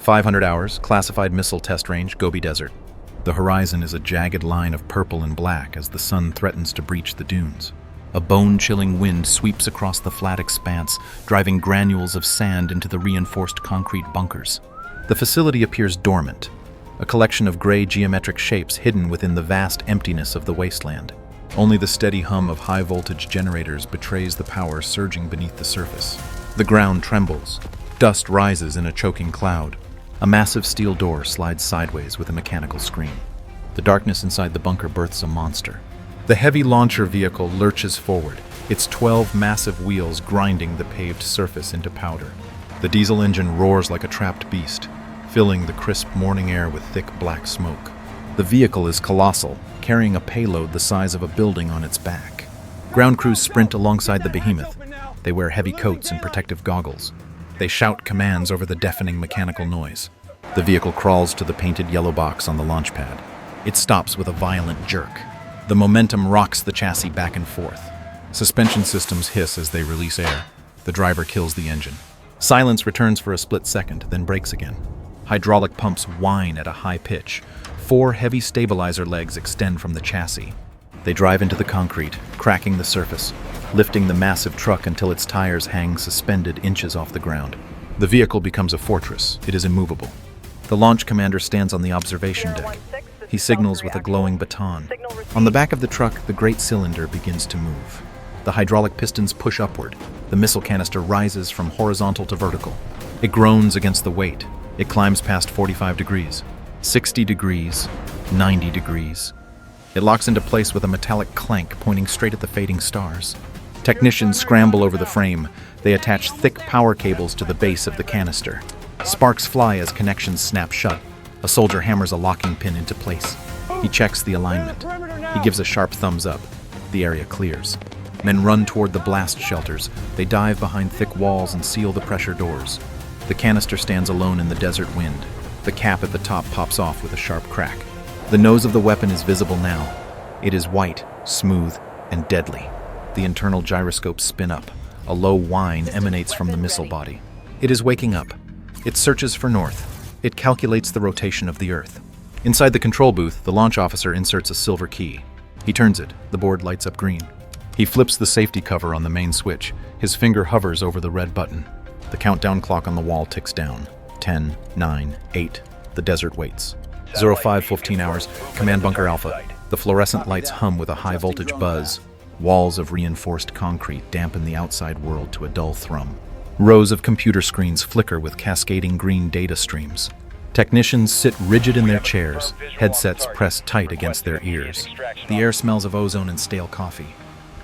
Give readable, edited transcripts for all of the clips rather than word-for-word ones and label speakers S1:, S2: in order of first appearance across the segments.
S1: 500 hours, classified missile test range, Gobi Desert. The horizon is a jagged line of purple and black as the sun threatens to breach the dunes. A bone-chilling wind sweeps across the flat expanse, driving granules of sand into the reinforced concrete bunkers. The facility appears dormant, a collection of gray geometric shapes hidden within the vast emptiness of the wasteland. Only the steady hum of high-voltage generators betrays the power surging beneath the surface. The ground trembles. Dust rises in a choking cloud. A massive steel door slides sideways with a mechanical scream. The darkness inside the bunker births a monster. The heavy launcher vehicle lurches forward, its 12 massive wheels grinding the paved surface into powder. The diesel engine roars like a trapped beast, filling the crisp morning air with thick black smoke. The vehicle is colossal, carrying a payload the size of a building on its back. Ground crews sprint alongside the behemoth. They wear heavy coats and protective goggles. They shout commands over the deafening mechanical noise. The vehicle crawls to the painted yellow box on the launch pad. It stops with a violent jerk. The momentum rocks the chassis back and forth. Suspension systems hiss as they release air. The driver kills the engine. Silence returns for a split second, then breaks again. Hydraulic pumps whine at a high pitch. 4 heavy stabilizer legs extend from the chassis. They drive into the concrete, cracking the surface, lifting the massive truck until its tires hang suspended inches off the ground. The vehicle becomes a fortress. It is immovable. The launch commander stands on the observation deck. He signals with a glowing baton. On the back of the truck, the great cylinder begins to move. The hydraulic pistons push upward. The missile canister rises from horizontal to vertical. It groans against the weight. It climbs past 45 degrees, 60 degrees, 90 degrees. It locks into place with a metallic clank pointing straight at the fading stars. Technicians scramble over the frame. They attach thick power cables to the base of the canister. Sparks fly as connections snap shut. A soldier hammers a locking pin into place. He checks the alignment. He gives a sharp thumbs up. The area clears. Men run toward the blast shelters. They dive behind thick walls and seal the pressure doors. The canister stands alone in the desert wind. The cap at the top pops off with a sharp crack. The nose of the weapon is visible now. It is white, smooth, and deadly. The internal gyroscopes spin up. A low whine emanates from the missile body. It is waking up. It searches for north. It calculates the rotation of the Earth. Inside the control booth, the launch officer inserts a silver key. He turns it. The board lights up green. He flips the safety cover on the main switch. His finger hovers over the red button. The countdown clock on the wall ticks down. 10, 9, 8. The desert waits. 05:15 hours. Command Bunker Alpha. The fluorescent lights hum with a high-voltage buzz. Walls of reinforced concrete dampen the outside world to a dull thrum. Rows of computer screens flicker with cascading green data streams. Technicians sit rigid in their chairs, headsets pressed tight against their ears. The air smells of ozone and stale coffee.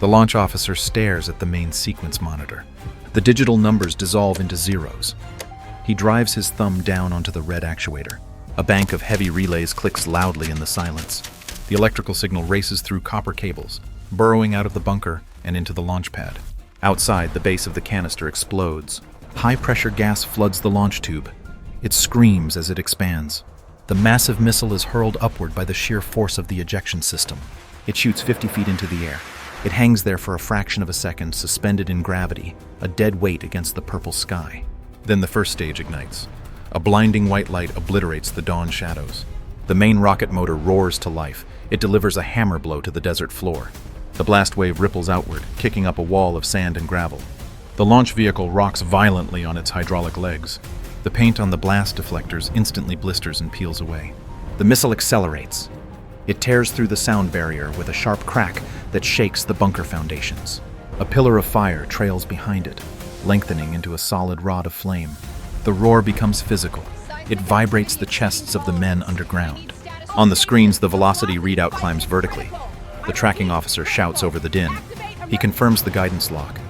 S1: The launch officer stares at the main sequence monitor. The digital numbers dissolve into zeros. He drives his thumb down onto the red actuator. A bank of heavy relays clicks loudly in the silence. The electrical signal races through copper cables, burrowing out of the bunker and into the launch pad. Outside, the base of the canister explodes. High-pressure gas floods the launch tube. It screams as it expands. The massive missile is hurled upward by the sheer force of the ejection system. It shoots 50 feet into the air. It hangs there for a fraction of a second, suspended in gravity, a dead weight against the purple sky. Then the first stage ignites. A blinding white light obliterates the dawn shadows. The main rocket motor roars to life. It delivers a hammer blow to the desert floor. The blast wave ripples outward, kicking up a wall of sand and gravel. The launch vehicle rocks violently on its hydraulic legs. The paint on the blast deflectors instantly blisters and peels away. The missile accelerates. It tears through the sound barrier with a sharp crack that shakes the bunker foundations. A pillar of fire trails behind it, lengthening into a solid rod of flame. The roar becomes physical. It vibrates the chests of the men underground. On the screens, the velocity readout climbs vertically. The tracking officer shouts over the din. He confirms the guidance lock.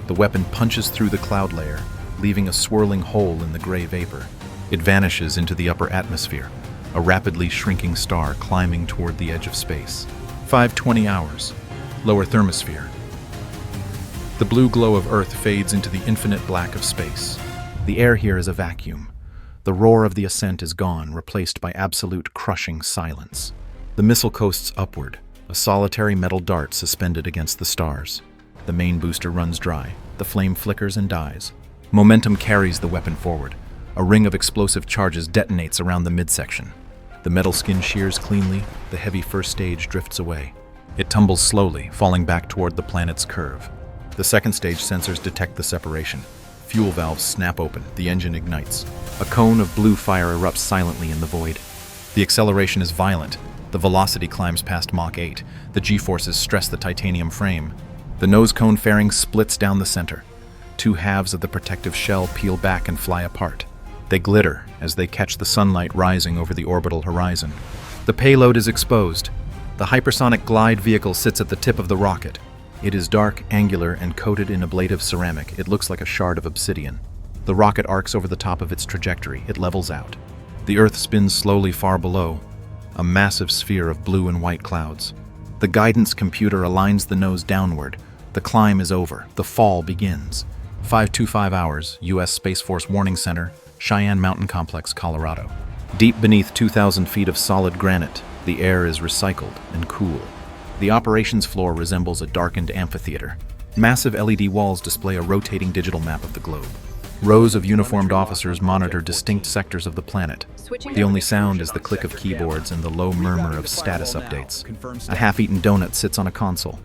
S1: The weapon punches through the cloud layer, leaving a swirling hole in the gray vapor. It vanishes into the upper atmosphere, a rapidly shrinking star climbing toward the edge of space. 5:20 hours. Lower thermosphere. The blue glow of Earth fades into the infinite black of space. The air here is a vacuum. The roar of the ascent is gone, replaced by absolute crushing silence. The missile coasts upward, a solitary metal dart suspended against the stars. The main booster runs dry. The flame flickers and dies. Momentum carries the weapon forward. A ring of explosive charges detonates around the midsection. The metal skin shears cleanly, the heavy first stage drifts away. It tumbles slowly, falling back toward the planet's curve. The second stage sensors detect the separation. Fuel valves snap open, the engine ignites. A cone of blue fire erupts silently in the void. The acceleration is violent. The velocity climbs past Mach 8. The G-forces stress the titanium frame. The nose cone fairing splits down the center. Two halves of the protective shell peel back and fly apart. They glitter as they catch the sunlight rising over the orbital horizon. The payload is exposed. The hypersonic glide vehicle sits at the tip of the rocket. It is dark, angular, and coated in ablative ceramic. It looks like a shard of obsidian. The rocket arcs over the top of its trajectory. It levels out. The Earth spins slowly far below, a massive sphere of blue and white clouds. The guidance computer aligns the nose downward. The climb is over. The fall begins. 525 hours, U.S. Space Force Warning Center, Cheyenne Mountain Complex, Colorado. Deep beneath 2,000 feet of solid granite, the air is recycled and cool. The operations floor resembles a darkened amphitheater. Massive LED walls display a rotating digital map of the globe. Rows of uniformed officers monitor distinct sectors of the planet. The only sound is the click of keyboards and the low murmur of status updates. A half-eaten donut sits on a console.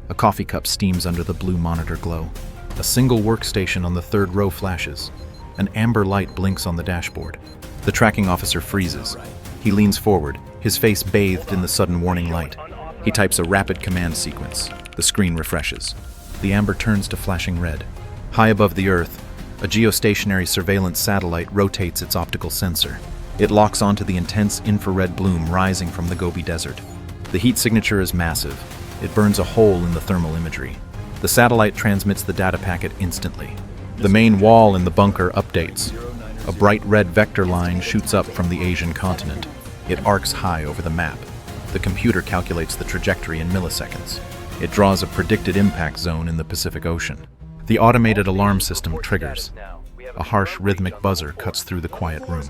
S1: A coffee cup steams under the blue monitor glow. A single workstation on the third row flashes. An amber light blinks on the dashboard. The tracking officer freezes. He leans forward, his face bathed in the sudden warning light. He types a rapid command sequence. The screen refreshes. The amber turns to flashing red. High above the Earth, a geostationary surveillance satellite rotates its optical sensor. It locks onto the intense infrared bloom rising from the Gobi Desert. The heat signature is massive. It burns a hole in the thermal imagery. The satellite transmits the data packet instantly. The main wall in the bunker updates. A bright red vector line shoots up from the Asian continent. It arcs high over the map. The computer calculates the trajectory in milliseconds. It draws a predicted impact zone in the Pacific Ocean. The automated alarm system triggers. A harsh rhythmic buzzer cuts through the quiet room.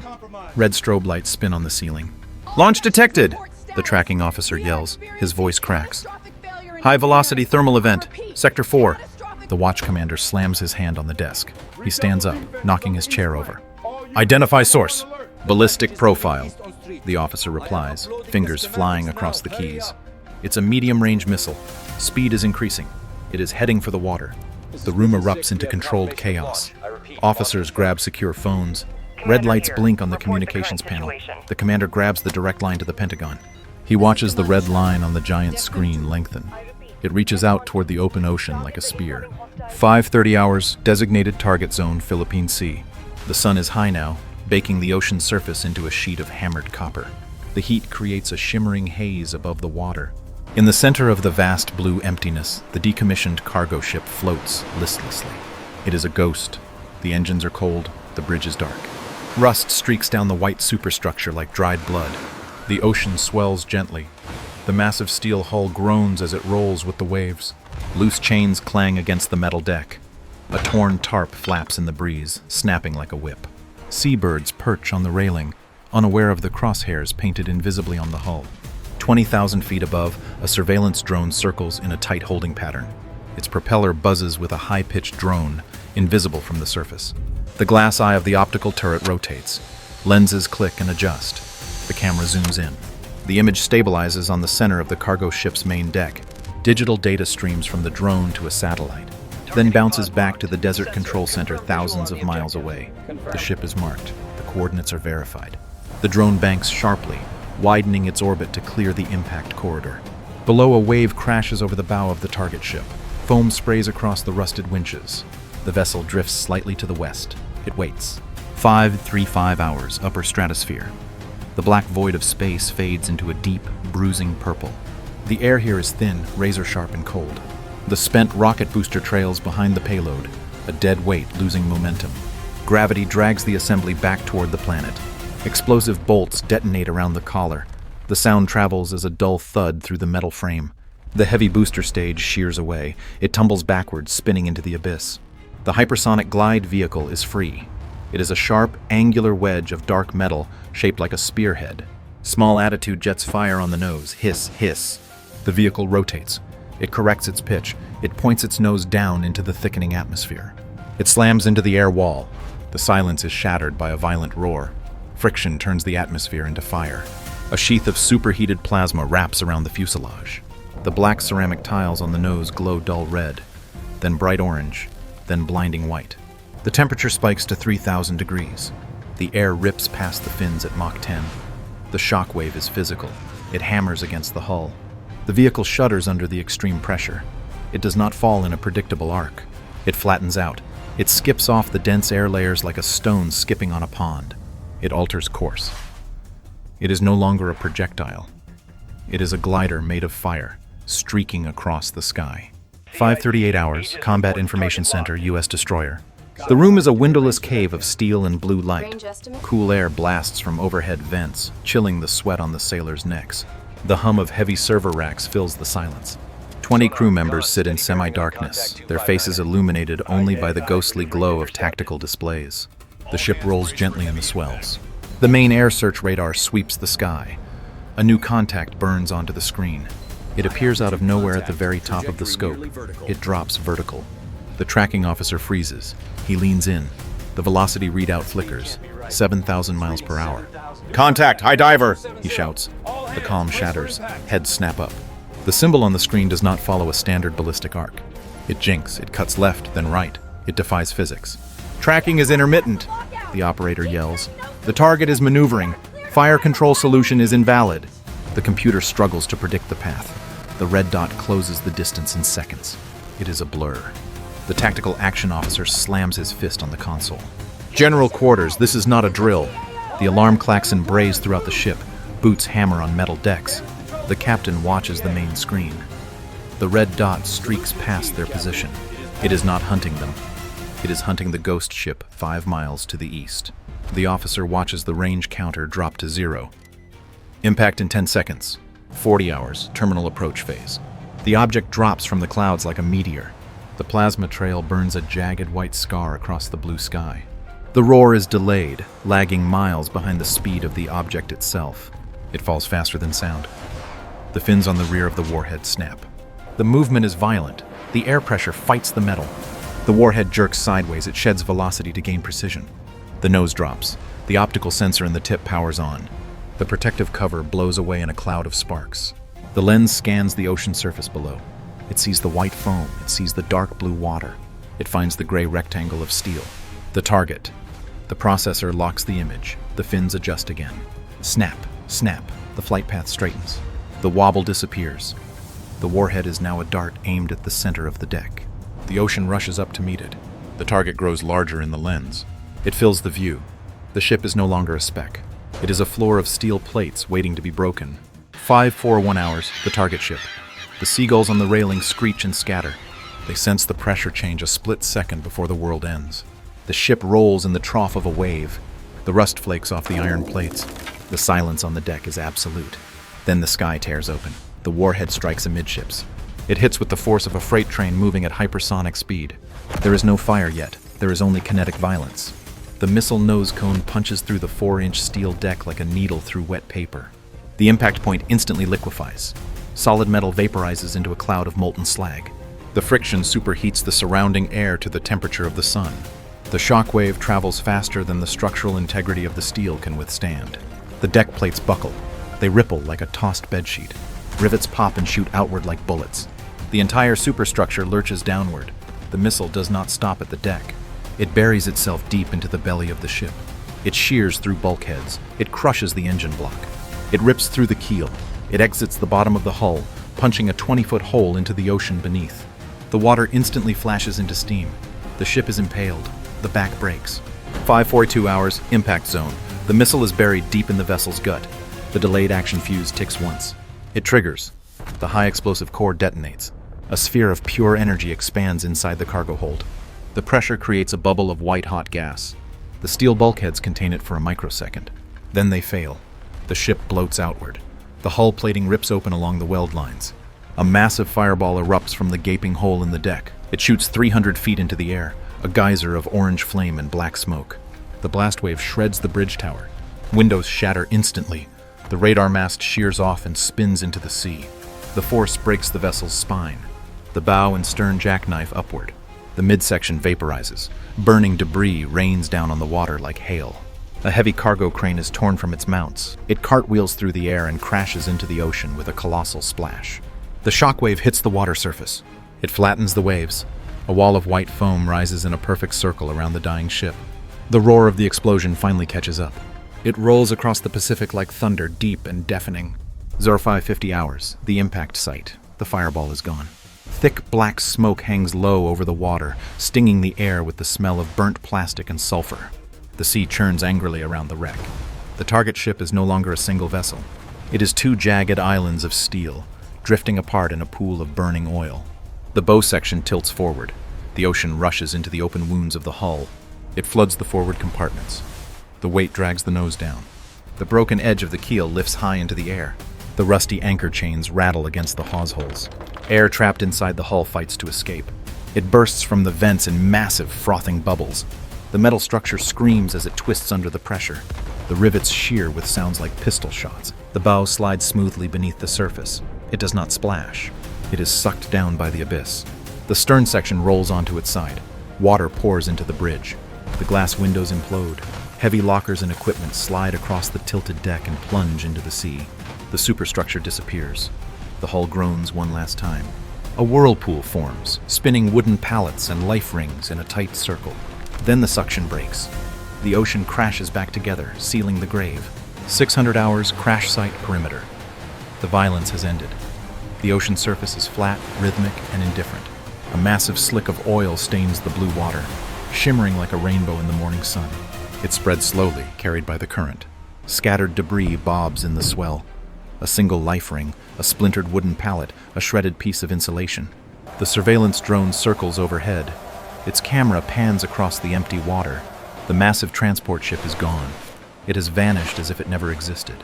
S1: Red strobe lights spin on the ceiling. "Launch detected!" the tracking officer yells. His voice cracks. "High-velocity thermal event, Sector 4. The watch commander slams his hand on the desk. He stands up, knocking his chair over. "Identify source." "Ballistic profile," the officer replies, fingers flying across the keys. "It's a medium-range missile. Speed is increasing. It is heading for the water." The room erupts into controlled chaos. Officers grab secure phones. Red lights blink on the communications panel. The commander grabs the direct line to the Pentagon. He watches the red line on the giant screen lengthen. It reaches out toward the open ocean like a spear. 5:30 hours, designated target zone, Philippine Sea. The sun is high now, baking the ocean surface into a sheet of hammered copper. The heat creates a shimmering haze above the water. In the center of the vast blue emptiness, the decommissioned cargo ship floats listlessly. It is a ghost. The engines are cold, the bridge is dark. Rust streaks down the white superstructure like dried blood. The ocean swells gently. The massive steel hull groans as it rolls with the waves. Loose chains clang against the metal deck. A torn tarp flaps in the breeze, snapping like a whip. Seabirds perch on the railing, unaware of the crosshairs painted invisibly on the hull. 20,000 feet above, a surveillance drone circles in a tight holding pattern. Its propeller buzzes with a high-pitched drone, invisible from the surface. The glass eye of the optical turret rotates. Lenses click and adjust. The camera zooms in. The image stabilizes on the center of the cargo ship's main deck. Digital data streams from the drone to a satellite, then bounces back to the Desert Control Center thousands of miles away. The ship is marked. The coordinates are verified. The drone banks sharply, widening its orbit to clear the impact corridor. Below, a wave crashes over the bow of the target ship. Foam sprays across the rusted winches. The vessel drifts slightly to the west. It waits. 535 hours, upper stratosphere. The black void of space fades into a deep, bruising purple. The air here is thin, razor-sharp and cold. The spent rocket booster trails behind the payload, a dead weight losing momentum. Gravity drags the assembly back toward the planet. Explosive bolts detonate around the collar. The sound travels as a dull thud through the metal frame. The heavy booster stage shears away. It tumbles backwards, spinning into the abyss. The hypersonic glide vehicle is free. It is a sharp, angular wedge of dark metal shaped like a spearhead. Small attitude jets fire on the nose. Hiss, hiss. The vehicle rotates. It corrects its pitch. It points its nose down into the thickening atmosphere. It slams into the air wall. The silence is shattered by a violent roar. Friction turns the atmosphere into fire. A sheath of superheated plasma wraps around the fuselage. The black ceramic tiles on the nose glow dull red, then bright orange, then blinding white. The temperature spikes to 3,000 degrees. The air rips past the fins at Mach 10. The shock wave is physical. It hammers against the hull. The vehicle shudders under the extreme pressure. It does not fall in a predictable arc. It flattens out. It skips off the dense air layers like a stone skipping on a pond. It alters course. It is no longer a projectile. It is a glider made of fire, streaking across the sky. 5:38 hours, Combat Information Center, U.S. destroyer. The room is a windowless cave of steel and blue light. Cool air blasts from overhead vents, chilling the sweat on the sailors' necks. The hum of heavy server racks fills the silence. 20 crew members sit in semi-darkness, their faces illuminated only by the ghostly glow of tactical displays. The ship rolls gently in the swells. The main air search radar sweeps the sky. A new contact burns onto the screen. It appears out of nowhere at the very top of the scope. It drops vertical. The tracking officer freezes. He leans in. The velocity readout flickers. 7,000 miles per hour. "Contact, high diver!" he shouts. The calm shatters. Heads snap up. The symbol on the screen does not follow a standard ballistic arc. It jinks. It cuts left, then right. It defies physics. "Tracking is intermittent," the operator yells. "The target is maneuvering. Fire control solution is invalid." The computer struggles to predict the path. The red dot closes the distance in seconds. It is a blur. The tactical action officer slams his fist on the console. "General quarters, this is not a drill." The alarm klaxon brays throughout the ship. Boots hammer on metal decks. The captain watches the main screen. The red dot streaks past their position. It is not hunting them. It is hunting the ghost ship 5 miles to the east. The officer watches the range counter drop to 0. Impact in 10 seconds. 40 hours, terminal approach phase. The object drops from the clouds like a meteor. The plasma trail burns a jagged white scar across the blue sky. The roar is delayed, lagging miles behind the speed of the object itself. It falls faster than sound. The fins on the rear of the warhead snap. The movement is violent. The air pressure fights the metal. The warhead jerks sideways. It sheds velocity to gain precision. The nose drops. The optical sensor in the tip powers on. The protective cover blows away in a cloud of sparks. The lens scans the ocean surface below. It sees the white foam. It sees the dark blue water. It finds the gray rectangle of steel. The target. The processor locks the image. The fins adjust again. Snap, snap. The flight path straightens. The wobble disappears. The warhead is now a dart aimed at the center of the deck. The ocean rushes up to meet it. The target grows larger in the lens. It fills the view. The ship is no longer a speck. It is a floor of steel plates waiting to be broken. 5:41 hours, the target ship. The seagulls on the railing screech and scatter. They sense the pressure change a split second before the world ends. The ship rolls in the trough of a wave. The rust flakes off the iron plates. The silence on the deck is absolute. Then the sky tears open. The warhead strikes amidships. It hits with the force of a freight train moving at hypersonic speed. There is no fire yet. There is only kinetic violence. The missile nose cone punches through the 4-inch steel deck like a needle through wet paper. The impact point instantly liquefies. Solid metal vaporizes into a cloud of molten slag. The friction superheats the surrounding air to the temperature of the sun. The shock wave travels faster than the structural integrity of the steel can withstand. The deck plates buckle. They ripple like a tossed bedsheet. Rivets pop and shoot outward like bullets. The entire superstructure lurches downward. The missile does not stop at the deck. It buries itself deep into the belly of the ship. It shears through bulkheads. It crushes the engine block. It rips through the keel. It exits the bottom of the hull, punching a 20-foot hole into the ocean beneath. The water instantly flashes into steam. The ship is impaled. The back breaks. 5:42 hours, impact zone. The missile is buried deep in the vessel's gut. The delayed action fuse ticks once. It triggers. The high explosive core detonates. A sphere of pure energy expands inside the cargo hold. The pressure creates a bubble of white-hot gas. The steel bulkheads contain it for a microsecond. Then they fail. The ship bloats outward. The hull plating rips open along the weld lines. A massive fireball erupts from the gaping hole in the deck. It shoots 300 feet into the air, a geyser of orange flame and black smoke. The blast wave shreds the bridge tower. Windows shatter instantly. The radar mast shears off and spins into the sea. The force breaks the vessel's spine. The bow and stern jackknife upward. The midsection vaporizes. Burning debris rains down on the water like hail. A heavy cargo crane is torn from its mounts. It cartwheels through the air and crashes into the ocean with a colossal splash. The shockwave hits the water surface. It flattens the waves. A wall of white foam rises in a perfect circle around the dying ship. The roar of the explosion finally catches up. It rolls across the Pacific like thunder, deep and deafening. 0550 hours, the impact site. The fireball is gone. Thick black smoke hangs low over the water, stinging the air with the smell of burnt plastic and sulfur. The sea churns angrily around the wreck. The target ship is no longer a single vessel. It is two jagged islands of steel, drifting apart in a pool of burning oil. The bow section tilts forward. The ocean rushes into the open wounds of the hull. It floods the forward compartments. The weight drags the nose down. The broken edge of the keel lifts high into the air. The rusty anchor chains rattle against the hawse holes. Air trapped inside the hull fights to escape. It bursts from the vents in massive, frothing bubbles. The metal structure screams as it twists under the pressure. The rivets shear with sounds like pistol shots. The bow slides smoothly beneath the surface. It does not splash. It is sucked down by the abyss. The stern section rolls onto its side. Water pours into the bridge. The glass windows implode. Heavy lockers and equipment slide across the tilted deck and plunge into the sea. The superstructure disappears. The hull groans one last time. A whirlpool forms, spinning wooden pallets and life rings in a tight circle. Then the suction breaks. The ocean crashes back together, sealing the grave. 600 hours crash site perimeter. The violence has ended. The ocean surface is flat, rhythmic, and indifferent. A massive slick of oil stains the blue water, shimmering like a rainbow in the morning sun. It spreads slowly, carried by the current. Scattered debris bobs in the swell. A single life ring, a splintered wooden pallet, a shredded piece of insulation. The surveillance drone circles overhead. Its camera pans across the empty water. The massive transport ship is gone. It has vanished as if it never existed.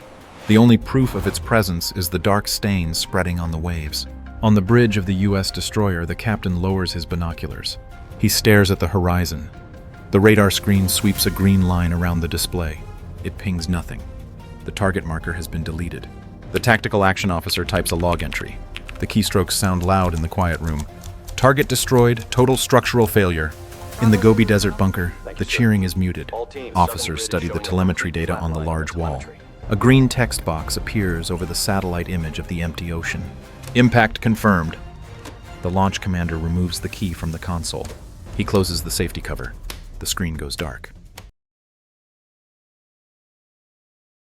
S1: The only proof of its presence is the dark stain spreading on the waves. On the bridge of the U.S. destroyer, the captain lowers his binoculars. He stares at the horizon. The radar screen sweeps a green line around the display. It pings nothing. The target marker has been deleted. The tactical action officer types a log entry. The keystrokes sound loud in the quiet room. Target destroyed, total structural failure. In the Gobi Desert bunker, the cheering is muted. Officers study the telemetry data on the large wall. A green text box appears over the satellite image of the empty ocean. Impact confirmed. The launch commander removes the key from the console. He closes the safety cover. The screen goes dark.